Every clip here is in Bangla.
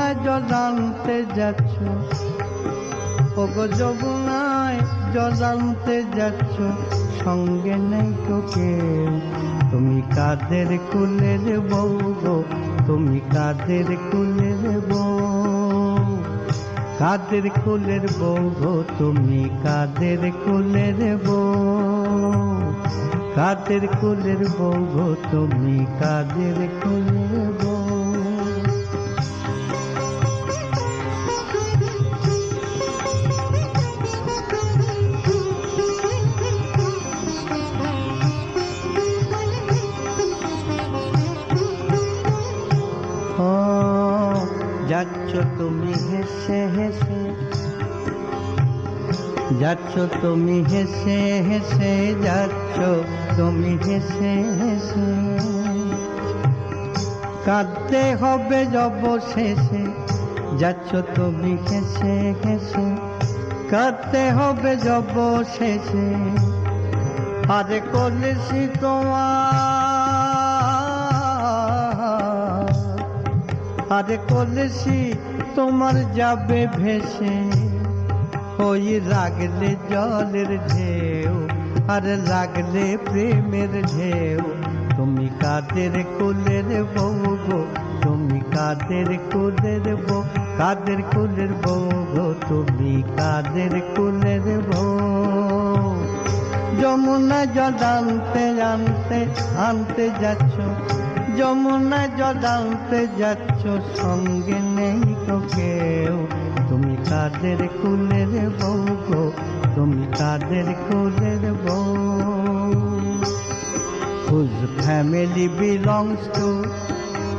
যমুনায় জল আনতে যাচ্ছ, ওগো যমুনায় জল আনতে যাচ্ছ, সঙ্গে নেই তো কেউ। তুমি কাদের কুলের বউ গো, তুমি কাদের কুলের বউ, কাদের কুলের বউ গো, তুমি কাদের কুলের বউ, কাদের কুলের বউ গো, তুমি কাদের কুলের বউ। যাচ্ছ তুমি হেসে হেসে, যাচ্ছ তুমি হেসে হেসে, যাচ্ছ তুমি হেসে হেসে, কাঁদতে হবে অবশেষে। যাচ্ছ তুমি হেসে হেসে, কাঁদতে হবে অবশেষে। আরে কলসি তোমার, আরে কলসি তোমার যাবে ভেসে, ওই লাগলে জলের ঢেউ, আর লাগলে প্রেমের ঢেউ। তুমি কাদের কুলের বউ গো, তুমি কাদের কুলের বউ, কাদের কুলের বউ গো, তুমি কাদের কুলের বউ। যমুনায় জল আনতে আনতে আনতে যাচ্ছ, যমুনায় জল আনতে যাচ্ছ, সঙ্গে নেই তো কেউ। তুমি কাদের কুলের বউ গো, তুমি কাদের কুলের বউ। Whose family belongs to,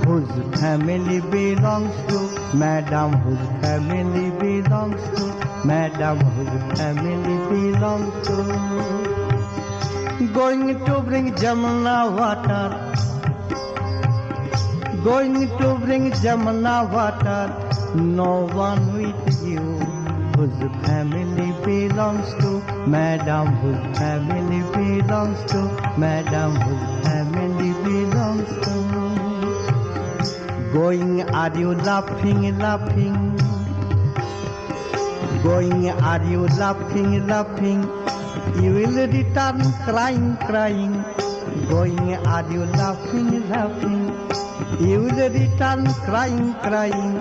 whose family belongs to, madam, whose family belongs to, madam, whose family belongs to. Going to bring Jamuna water, going to bring Jamuna water, no one with you. Whose family belongs to, madam, whose family belongs to, madam, whose family belongs to. Going, are you laughing, laughing? Going, are you laughing, laughing? You will return crying, crying. Going, are you laughing, laughing? You will return crying, crying.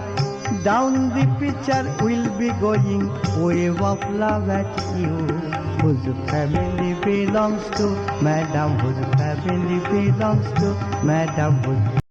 Down the pitcher will be going, wave of love at you. Whose family belongs to, madam, whose family belongs to, madam, whose